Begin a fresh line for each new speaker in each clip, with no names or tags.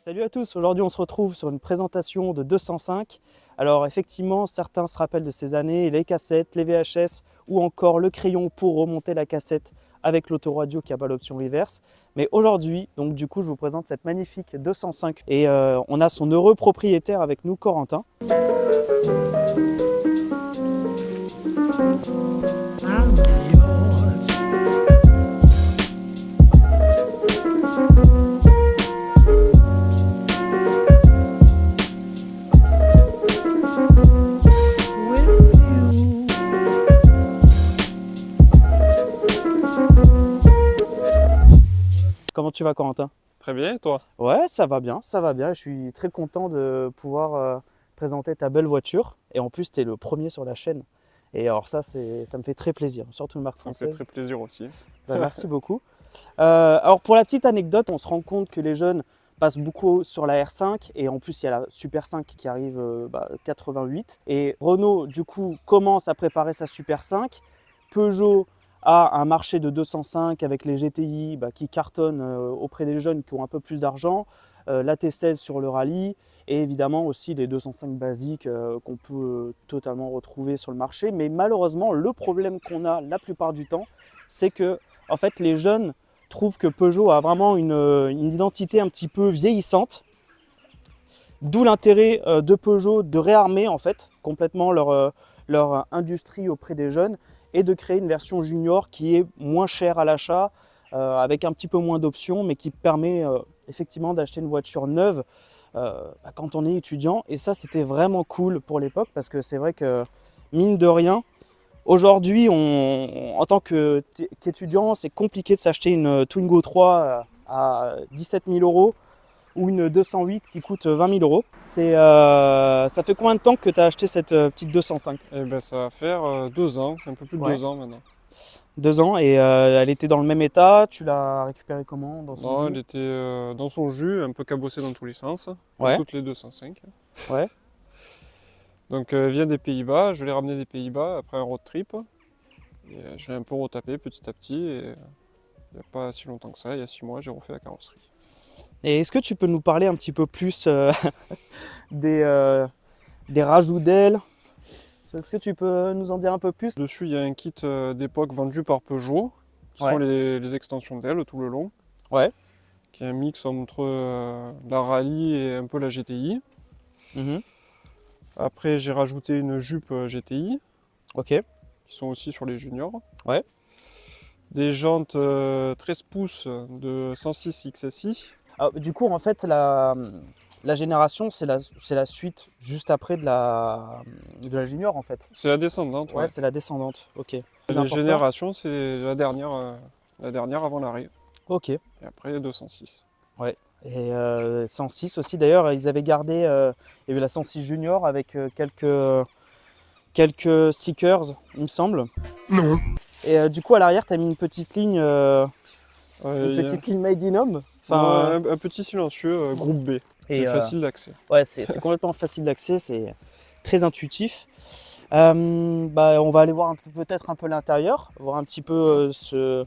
Salut à tous, aujourd'hui on se retrouve sur une présentation de 205. Alors effectivement, certains se rappellent de ces années, les cassettes, les VHS ou encore le crayon pour remonter la cassette avec l'autoradio qui n'a pas l'option reverse. Mais aujourd'hui, donc du coup, je vous présente cette magnifique 205 et on a son heureux propriétaire avec nous, Corentin. Comment tu vas, Corentin?
Très bien, et toi?
Ouais, ça va bien, ça va bien. Je suis très content de pouvoir présenter ta belle voiture. Et en plus, tu es le premier sur la chaîne. Et alors ça me fait très plaisir, surtout une marque
Ça me
française.
fait très plaisir aussi.
Bah, merci beaucoup. Alors pour la petite anecdote, on se rend compte que les jeunes passent beaucoup sur la R5 et en plus il y a la Super 5 qui arrive 88. Et Renault du coup commence à préparer sa Super 5. Peugeot a un marché de 205 avec les GTI qui cartonnent auprès des jeunes qui ont un peu plus d'argent, la T16 sur le rallye et évidemment aussi les 205 basiques qu'on peut totalement retrouver sur le marché. Mais malheureusement, le problème qu'on a la plupart du temps, c'est que en fait, les jeunes trouvent que Peugeot a vraiment une identité un petit peu vieillissante. D'où l'intérêt de Peugeot de réarmer en fait complètement leur industrie auprès des jeunes et de créer une version junior qui est moins chère à l'achat, avec un petit peu moins d'options, mais qui permet effectivement d'acheter une voiture neuve quand on est étudiant. Et ça, c'était vraiment cool pour l'époque parce que c'est vrai que, mine de rien, aujourd'hui, en tant qu'étudiant, c'est compliqué de s'acheter une Twingo 3 à 17 000 € ou une 208 qui coûte 20 000 €. Ça fait combien de temps que tu as acheté cette petite 205?
Eh ben, ça va faire 2 ans, un peu plus de
Ouais.
2 ans maintenant.
2 ans et elle était dans le même état. Tu l'as récupérée comment dans son
Non,
jus?
elle était dans son jus, un peu cabossée dans tous les sens, comme
Ouais.
toutes les 205.
Ouais.
Donc elle vient des Pays-Bas, je l'ai ramenée des Pays-Bas après un road trip. Et, je l'ai un peu retapé petit à petit et il n'y a pas si longtemps que ça, il y a 6 mois, j'ai refait la carrosserie.
Et est-ce que tu peux nous parler un petit peu plus des rajouts d'ailes? Est-ce que tu peux nous en dire un peu plus?
Dessus, il y a un kit d'époque vendu par Peugeot, qui
Ouais.
sont les extensions d'ailes tout le long,
Ouais.
qui est un mix entre la rallye et un peu la GTI.
Mhm.
Après, j'ai rajouté une jupe GTI,
Ok.
qui sont aussi sur les juniors.
Ouais.
Des jantes 13 pouces de 106 XSI.
Alors, du coup, en fait, la génération, c'est la suite juste après de la junior, en fait.
C'est la descendante,
Ouais,
ouais.
c'est la descendante. Ok. Plus
Les
important.
générations, c'est la dernière avant l'arrêt.
Ok.
Et après, 206.
Ouais. Et 106 aussi, d'ailleurs, ils avaient gardé, il y avait la 106 Junior avec quelques stickers, il me semble.
Non.
Et du coup, à l'arrière, tu as mis une petite ligne
Il y a
Made in Homme. Enfin,
un petit silencieux groupe B.
Et,
C'est facile d'accès.
ouais, c'est complètement facile d'accès, c'est très intuitif. On va aller voir peut-être un peu l'intérieur, voir un petit peu ce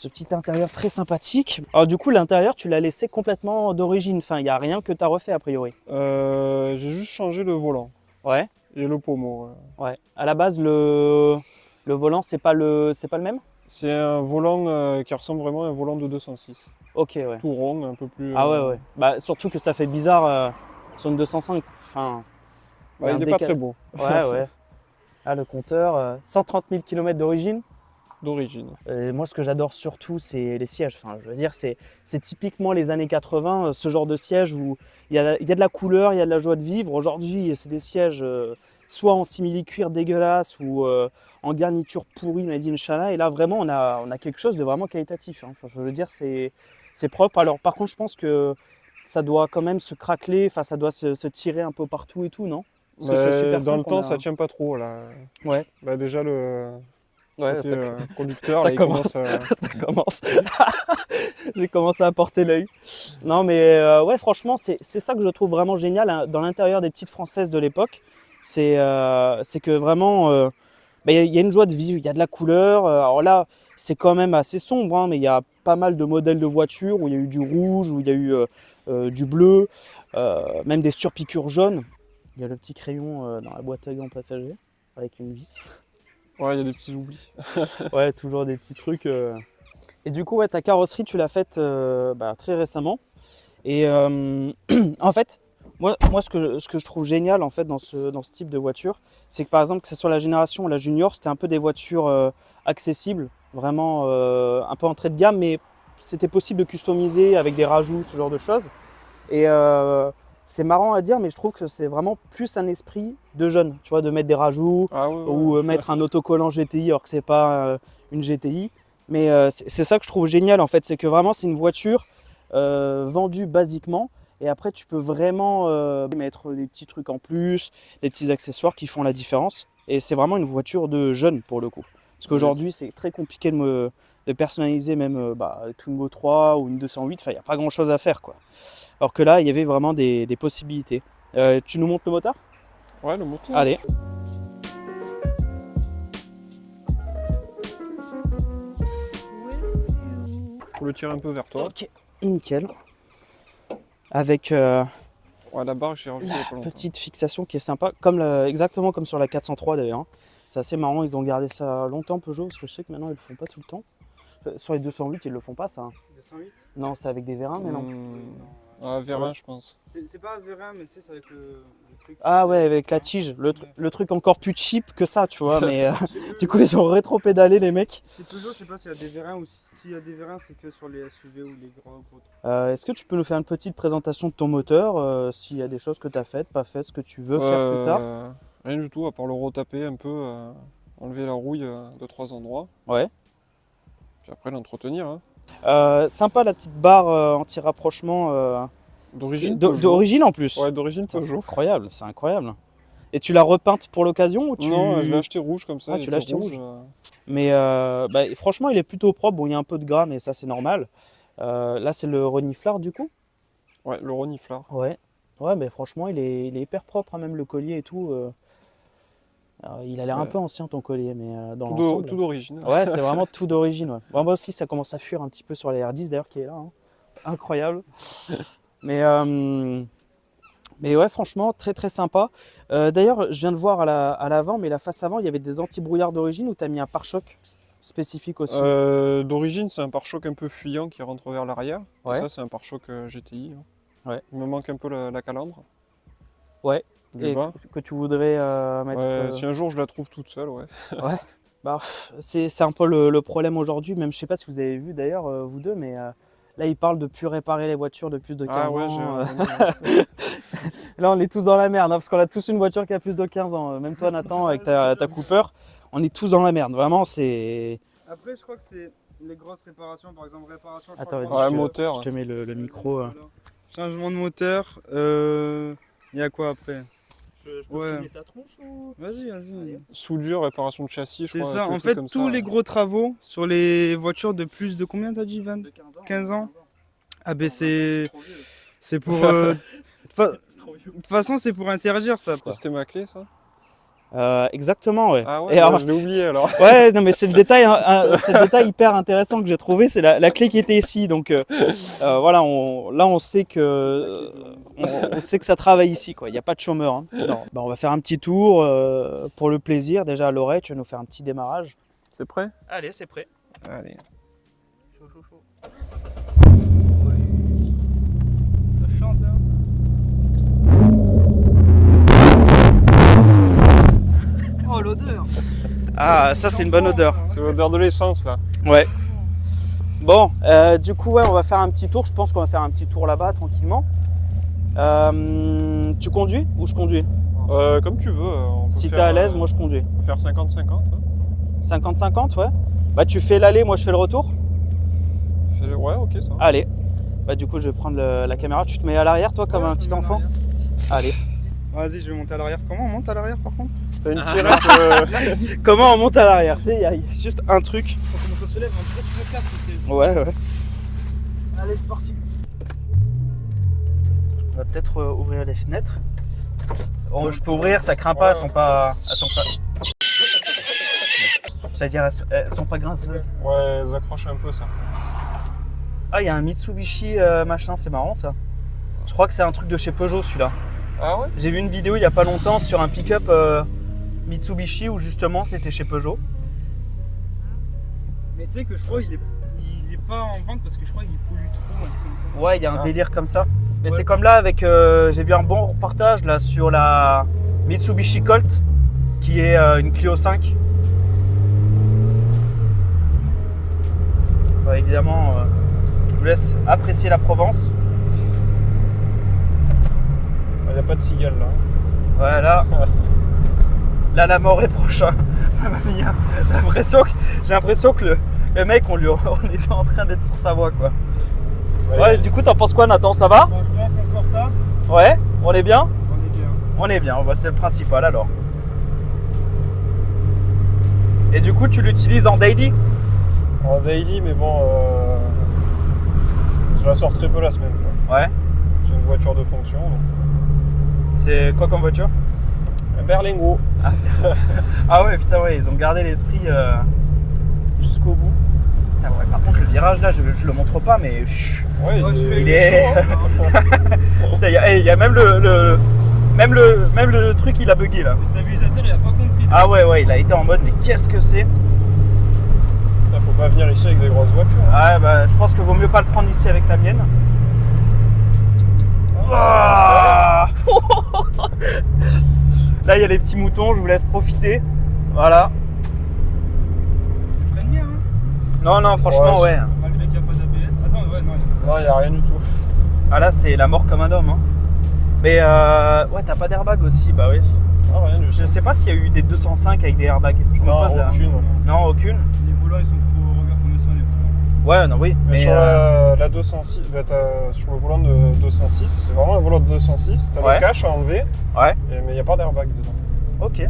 petit intérieur très sympathique. Alors du coup, l'intérieur, tu l'as laissé complètement d'origine. Enfin, il n'y a rien que tu as refait a priori.
J'ai juste changé le volant
Ouais,
et le pommeau.
ouais. À la base, le volant, c'est pas le même?
C'est un volant qui ressemble vraiment à un volant de 206.
Ok, ouais.
Tout rond, un peu plus.
Ah ouais, ouais. Bah, surtout que ça fait bizarre sur une 205. Enfin,
Ouais, il n'est pas très beau
Ouais, ouais. Ah, le compteur, 130 000 km d'origine.
d'origine.
Et moi, ce que j'adore surtout, c'est les sièges. Enfin, je veux dire, c'est typiquement les années 80, ce genre de siège où il y a de la couleur, il y a de la joie de vivre. Aujourd'hui, c'est des sièges soit en simili-cuir dégueulasse ou en garniture pourrie made in China. Et là, vraiment, on a quelque chose de vraiment qualitatif. Hein. Enfin, je veux dire, c'est propre. Alors, par contre, je pense que ça doit quand même se craqueler. Enfin, ça doit se tirer un peu partout et tout, non? Parce que sur le Super
Dans
5,
le temps, ça tient pas trop là.
Ouais.
Bah, déjà le
Ouais,
côté,
ça,
conducteur,
ça
là, il
commence.
commence à...
ça commence. J'ai commencé à porter l'œil. Non, mais ouais, franchement, c'est ça que je trouve vraiment génial hein, dans l'intérieur des petites françaises de l'époque. C'est que vraiment, il y a une joie de vivre, il y a de la couleur. Alors là, c'est quand même assez sombre, hein, mais il y a pas mal de modèles de voitures où il y a eu du rouge, où il y a eu du bleu, même des surpiqûres jaunes. Il y a le petit crayon dans la boîte à gants passager avec une vis.
Ouais, il y a des petits oublis.
Ouais, toujours des petits trucs. Et du coup, ouais, ta carrosserie, tu l'as faite très récemment. Et en fait, moi ce que je trouve génial en fait, dans ce type de voiture, c'est que par exemple, que ce soit la génération ou la junior, c'était un peu des voitures accessibles, vraiment un peu entrée de gamme, mais c'était possible de customiser avec des rajouts, ce genre de choses. Et c'est marrant à dire, mais je trouve que c'est vraiment plus un esprit de jeune, tu vois, de mettre des rajouts ou mettre un autocollant GTI alors que c'est pas une GTI. Mais c'est ça que je trouve génial en fait, c'est que vraiment c'est une voiture vendue basiquement. Et après, tu peux vraiment mettre des petits trucs en plus, des petits accessoires qui font la différence. Et c'est vraiment une voiture de jeune pour le coup. Parce qu'aujourd'hui, c'est très compliqué de personnaliser même une Twingo 3 ou une 208. Enfin, il n'y a pas grand chose à faire, quoi. Alors que là, il y avait vraiment des possibilités. Tu nous montres le moteur ?
Ouais, le moteur.
Allez.
Faut le tirer un peu vers toi.
Ok, nickel. Avec
Ouais, la barre, j'ai rajouté il y a pas longtemps.
petite fixation qui est sympa, exactement comme sur la 403 d'ailleurs. Hein. C'est assez marrant, ils ont gardé ça longtemps Peugeot, parce que je sais que maintenant ils le font pas tout le temps. Sur les 208, ils le font pas ça.
208 ?
Non, c'est avec des vérins, mais non.
Ah, Vérin,
Ouais.
je pense.
C'est pas Vérin, mais tu sais, c'est avec le truc.
Ah ouais, avec la tige, le truc encore plus cheap que ça, tu vois. Mais du coup, ils ont rétro-pédalé les mecs.
Chez Peugeot, je sais pas s'il y a des Vérins ou s'il y a des Vérins, c'est que sur les SUV ou les gros trucs.
Est-ce que tu peux nous faire une petite présentation de ton moteur, s'il y a des choses que tu as faites, pas faites, ce que tu veux faire plus tard?
Rien du tout, à part le retaper un peu, enlever la rouille de 3 endroits.
Ouais.
Puis après l'entretenir. Hein.
Sympa la petite barre anti-rapprochement
D'origine Peugeot.
d'origine en plus.
Ouais, d'origine
C'est
Peugeot.
incroyable, c'est incroyable. Et tu l'as repeinte pour l'occasion ou tu...
Non, je l'ai acheté rouge comme ça.
Ah,
il
tu l'as
était
acheté rouge. Mais franchement, il est plutôt propre. Bon, il y a un peu de gras, mais ça, c'est normal. Là, c'est le reniflard du coup.
Ouais, le reniflard.
Ouais. Ouais, mais franchement, il est hyper propre, hein, même le collier et tout. Alors, il a l'air un
Ouais.
peu ancien ton collier, mais dans
Tout
l'ensemble.
tout d'origine.
Ouais, c'est vraiment tout d'origine. Ouais. Bon, moi aussi, ça commence à fuir un petit peu sur la R10 d'ailleurs, qui est là. Hein. Incroyable. Mais ouais, franchement, très très sympa. D'ailleurs, je viens de voir à l'avant, mais la face avant, il y avait des anti-brouillards d'origine ou tu as mis un pare-choc spécifique aussi?
D'origine, c'est un pare-choc un peu fuyant qui rentre vers l'arrière. Et
Ouais.
ça, c'est un pare-choc GTI. Hein.
Ouais.
Il me manque un peu la calandre.
Ouais.
Du
Et
bas.
que tu voudrais mettre.
Ouais, si un jour je la trouve toute seule, ouais.
Ouais. Bah, c'est un peu le problème aujourd'hui. Même, je sais pas si vous avez vu d'ailleurs, vous deux, mais là, ils parlent de plus réparer les voitures de plus de 15
Ah ouais,
ans.
j'ai
Là, on est tous dans la merde, hein, parce qu'on a tous une voiture qui a plus de 15 ans. Même toi, Nathan, avec ta Cooper, on est tous dans la merde. Vraiment, c'est.
Après, je crois que c'est les grosses réparations, par exemple, réparation.
Attends, vas-y,
Ouais,
je te-
moteur.
je te mets le micro.
Changement de moteur. Il y a quoi après?
Je
peux Ouais. filmer
ta tronche ou...
Vas-y.
Soudure, réparation de châssis, je
C'est
crois.
ça,
tous les
en
trucs
fait,
comme
tous
ça.
les gros travaux sur les voitures de plus de combien t'as dit, 20? 15 ans. Ah ben c'est pour... de toute façon, c'est pour interdire ça.
Et c'était ma clé, ça
Exactement, ouais.
Ah
Et
ouais,
alors-
je l'ai oublié alors.
Ouais, non, mais c'est le détail, c'est le détail hyper intéressant que j'ai trouvé, c'est la clé qui était ici. Donc voilà, on sait que on sait que ça travaille ici, quoi. Il n'y a pas de chômeur. Hein. Non. Bah, on va faire un petit tour pour le plaisir. Déjà, Laurette, tu vas nous faire un petit démarrage.
C'est prêt
Allez, c'est prêt.
Allez.
Chaud. Ça chante, hein. Oh, l'odeur.
Ah, ça c'est une bonne odeur.
C'est l'odeur de l'essence là.
Ouais. Bon, du coup, ouais, on va faire un petit tour. Je pense qu'on va faire un petit tour là-bas tranquillement. Tu conduis ou je conduis?
Comme tu veux. On peut
Si t'es
faire,
à l'aise, moi je conduis.
On peut faire 50-50. Hein.
50-50, ouais. Bah tu fais l'aller, moi je fais le retour.
Ouais, ok, ça. va.
Allez. Bah du coup je vais prendre la caméra. Tu te mets à l'arrière toi comme
Ouais,
un
je
petit
me mets à
enfant. Allez.
Vas-y, je vais monter à l'arrière. Comment on monte à l'arrière par contre?
T'as une tirette.
Comment on monte à l'arrière? Tu sais, il y a juste un truc.
Faut comment ça se lève, en fait, tu me casses aussi.
Ouais.
Allez, c'est parti.
On va peut-être ouvrir les fenêtres. Je peux ouvrir, ça craint pas, elles sont pas. C'est-à-dire, elles sont pas grinceuses.
Ouais, elles accrochent un peu ça.
Ah, il y a un Mitsubishi machin, c'est marrant ça. Je crois que c'est un truc de chez Peugeot celui-là.
Ah ouais?
J'ai vu une vidéo il y a pas longtemps sur un pick-up Mitsubishi où justement c'était chez Peugeot.
Mais tu sais que je crois qu'il est pas en vente parce que je crois qu'il pollue trop. Comme ça.
Ouais, il y a un délire comme ça. Mais
Ouais.
c'est comme là avec. J'ai vu un bon reportage là sur la Mitsubishi Colt qui est une Clio 5. Ouais, évidemment, je vous laisse apprécier la Provence.
Il n'y a pas de cigale là.
Ouais, là, la mort est proche. Hein. Mamma mia. J'ai l'impression que le mec, on était en train d'être sur sa voie, quoi. Ouais, du coup, t'en penses quoi, Nathan? Ça va?
Franchement, confortable.
Ouais, on est bien?
On est bien.
On est bien, bah, c'est le principal alors. Et du coup, tu l'utilises en daily?
En daily, mais bon, je la sors très peu la semaine, quoi.
Ouais.
J'ai une voiture de fonction. Donc...
C'est quoi comme voiture?
Un Berlingo.
Ah ouais, putain, ouais, ils ont gardé l'esprit jusqu'au bout. Putain, ouais, par contre, le virage là, je le montre pas, mais
Ouais,
il est. Putain, il y a même même le truc, il a bugué là.
Le stabilisateur, il a pas compris.
Ah ouais, il a été en mode, mais qu'est-ce que c'est?
Putain, faut pas venir ici avec des grosses voitures. Hein.
Ouais, bah, je pense que vaut mieux pas le prendre ici avec la mienne.
Ah,
Là, il y a les petits moutons, je vous laisse profiter. Voilà.
Il freine bien, hein.
Non, franchement, ouais.
Malgré qu'il n'y a pas d'ABS. Attends, ouais, non.
Non, il n'y a rien du tout.
Ah là, c'est la mort comme un homme. Hein. Mais ouais, t'as pas d'airbag aussi, bah oui.
Ah, rien du tout.
Je sais pas s'il y a eu des 205 avec des airbags. Je me
Non,
pose là.
aucune.
Non, aucune.
Les volants, ils sont trop. Regarde comment ils sont, les volants.
Ouais, non, oui.
Mais
Mais
sur la 206, bah, sur le volant de 206, c'est vraiment un volant de 206. T'as
Ouais.
le cache à enlever,
ouais,
mais il n'y a pas d'airbag dedans.
ok.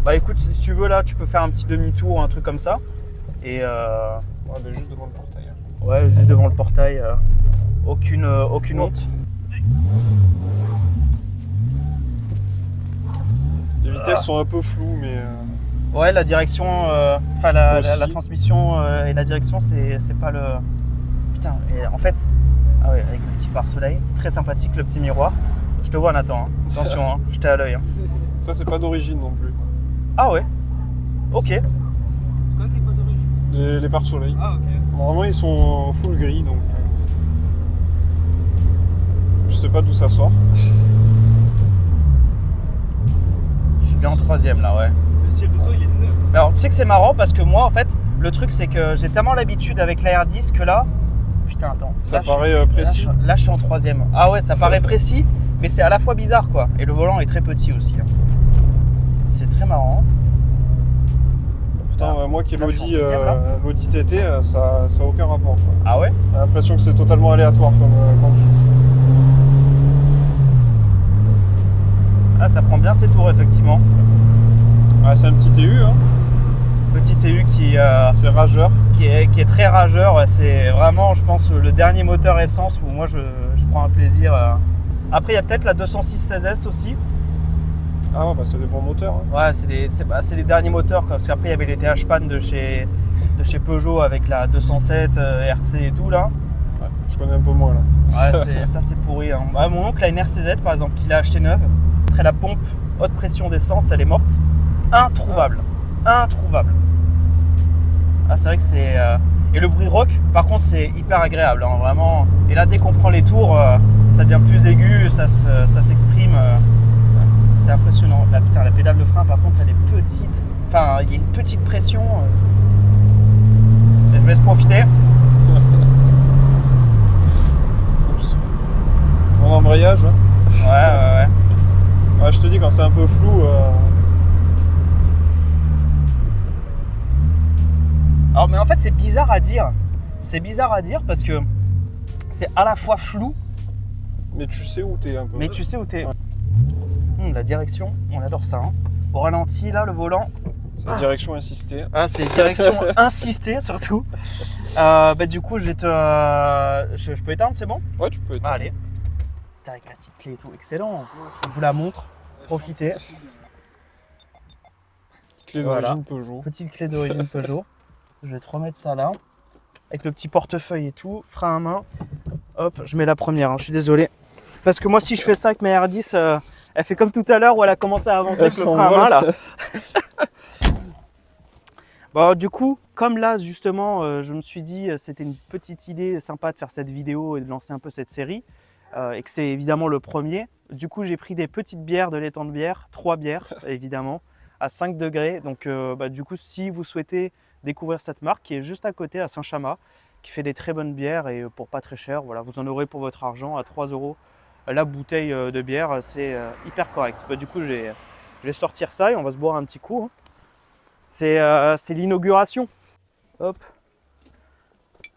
Bah écoute, si tu veux là, tu peux faire un petit demi-tour ou un truc comme ça. Et
Ouais, mais juste devant le portail. Hein.
ouais, juste devant le portail. Aucune honte.
Les vitesses sont un peu floues, mais
Ouais, la direction, enfin la
Aussi.
transmission et la direction, c'est pas le. Putain, et en fait, ah ouais, avec le petit pare-soleil, très sympathique, le petit miroir. Je te vois, Nathan. Hein. Attention, hein, je t'ai à l'œil. Hein.
ça, c'est pas d'origine non plus.
Ah ouais. Ok.
C'est quoi qui est pas d'origine?
Les pare-soleil.
Ah, ok.
Normalement, ils sont full gris, donc je sais pas d'où ça sort.
Je suis bien en troisième là, ouais.
Le ciel de toi, il est neuf.
Alors, tu sais que c'est marrant parce que moi, en fait, le truc, c'est que j'ai tellement l'habitude avec l'AR10 que là. Putain, attends.
Ça
Là,
paraît précis.
Là, je suis en troisième. Ah ouais, ça paraît précis, mais c'est à la fois bizarre, quoi. Et le volant est très petit aussi. Hein. C'est très marrant.
Pourtant, moi qui ai
Là, je suis en
l'Audi
deuxième, là.
l'Audi TT, ça a aucun rapport. Quoi.
Ah ouais?
J'ai l'impression que c'est totalement aléatoire comme conduite.
Ah, ça prend bien ses tours, effectivement.
Ah, c'est un petit TU, hein.
Petit TU
C'est rageur.
qui est très rageur. Ouais, c'est vraiment, je pense, le dernier moteur essence où moi, je prends un plaisir. Après, il y a peut-être la 206 16S aussi.
Ah ouais, bah c'est des bons moteurs. Hein.
Ouais, c'est les derniers moteurs, quoi, parce qu'après il y avait les TH Pan de chez Peugeot avec la 207 RC et tout là.
Ouais, je connais un peu moins là.
Ouais, ça c'est pourri. Hein. Ouais, mon oncle a une RCZ par exemple qu'il a acheté neuve. Après la pompe haute pression d'essence, elle est morte. Introuvable. Introuvable. Ah, c'est vrai que c'est. Et le bruit rock, par contre, c'est hyper agréable, hein, vraiment. Et là, dès qu'on prend les tours, ça devient plus aigu, ça s'exprime. C'est impressionnant. Là, putain, la pédale de frein, par contre, elle est petite. Enfin, il y a une petite pression. Je vous laisse profiter. Oups.
Bon embrayage. Hein.
Ouais.
Ouais, je te dis, quand c'est un peu flou.
Alors, mais en fait, c'est bizarre à dire. C'est bizarre à dire parce que c'est à la fois flou,
Mais tu sais où t'es un peu.
mais tu sais où t'es.
Ouais.
La direction, on adore ça. Hein. Au ralenti, là, le volant.
C'est la direction insistée.
Ah, c'est direction insistée surtout. Du coup, je vais te. Je peux éteindre, c'est bon?
Ouais, tu peux être.
Ah, allez. Putain, avec la petite clé et tout, excellent. Je vous la montre. Profitez.
Clé
Voilà.
d'origine Peugeot.
Petite clé d'origine Peugeot. Je vais te remettre ça là. Avec le petit portefeuille et tout. Frein à main. Hop, je mets la première, hein, je suis désolé. Parce que moi, si je fais ça avec ma R10, elle fait comme tout à l'heure où elle a commencé à avancer avec le frein à main là. Bon, du coup, comme là justement, je me suis dit c'était une petite idée sympa de faire cette vidéo et de lancer un peu cette série, et que c'est évidemment le premier. Du coup, j'ai pris des petites bières de l'étang de bière, 3 bières évidemment, à 5 degrés. Donc du coup, si vous souhaitez découvrir cette marque qui est juste à côté à Saint-Chamas, qui fait des très bonnes bières et pour pas très cher, voilà, vous en aurez pour votre argent à 3 € la bouteille de bière, c'est hyper correct. Du coup, je vais sortir ça et on va se boire un petit coup, hein. C'est l'inauguration. Hop.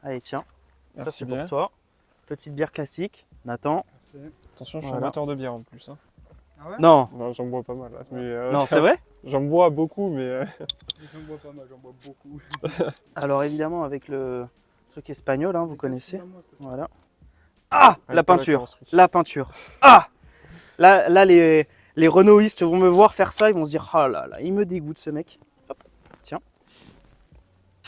Allez, tiens. Ça,
Merci
c'est
bien.
pour toi. Petite bière classique. Nathan.
Attention, je suis
Voilà.
amateur de bière en plus. Hein.
Ah ouais?
Non,
Non, j'en bois pas mal. Là, mais,
non, c'est vrai.
J'en bois beaucoup, mais
J'en bois pas mal, j'en bois beaucoup.
Alors évidemment avec le truc espagnol, hein, vous connaissez. Voilà. Ah, la
avec pas
peinture.
carrosserie.
La peinture. Ah. Là les Renaultistes vont me voir faire ça, ils vont se dire ah là là, il me dégoûte ce mec. Hop. Tiens.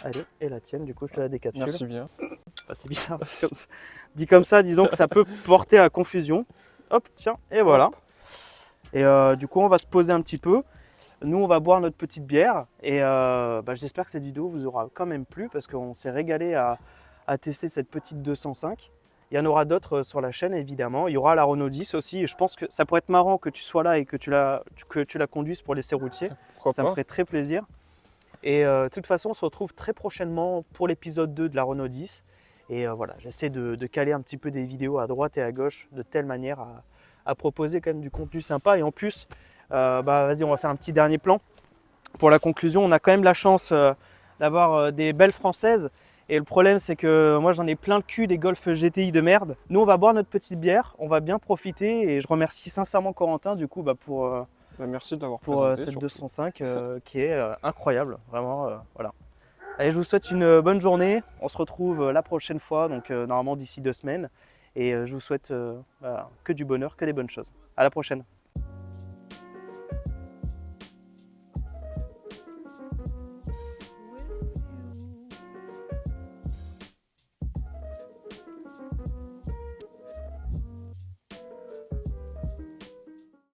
Allez, et la tienne, du coup, je te la décapsule.
Merci bien.
Enfin, c'est bizarre. Dit comme ça, disons que ça peut porter à confusion. Hop, tiens, et voilà. Et du coup, on va se poser un petit peu. Nous, on va boire notre petite bière. Et j'espère que cette vidéo vous aura quand même plu parce qu'on s'est régalé à tester cette petite 205. Il y en aura d'autres sur la chaîne, évidemment. Il y aura la Renault 10 aussi. Et je pense que ça pourrait être marrant que tu sois là et que tu la conduises pour l'essai routier.
Pourquoi
Ça me
pas?
ferait très plaisir. Et de toute façon, on se retrouve très prochainement pour l'épisode 2 de la Renault 10. Et voilà, j'essaie de caler un petit peu des vidéos à droite et à gauche de telle manière à proposer quand même du contenu sympa. Et en plus, vas-y, on va faire un petit dernier plan. Pour la conclusion, on a quand même la chance d'avoir des belles françaises. Et le problème, c'est que moi, j'en ai plein le cul des Golf GTI de merde. Nous, on va boire notre petite bière, on va bien profiter. Et je remercie sincèrement Corentin, du coup, pour
Merci de l'avoir
pour
présenté.
cette
surtout.
205 qui est incroyable, vraiment. Voilà. Allez, je vous souhaite une bonne journée. On se retrouve la prochaine fois, donc normalement d'ici 2 semaines. Et je vous souhaite que du bonheur, que des bonnes choses. À la prochaine.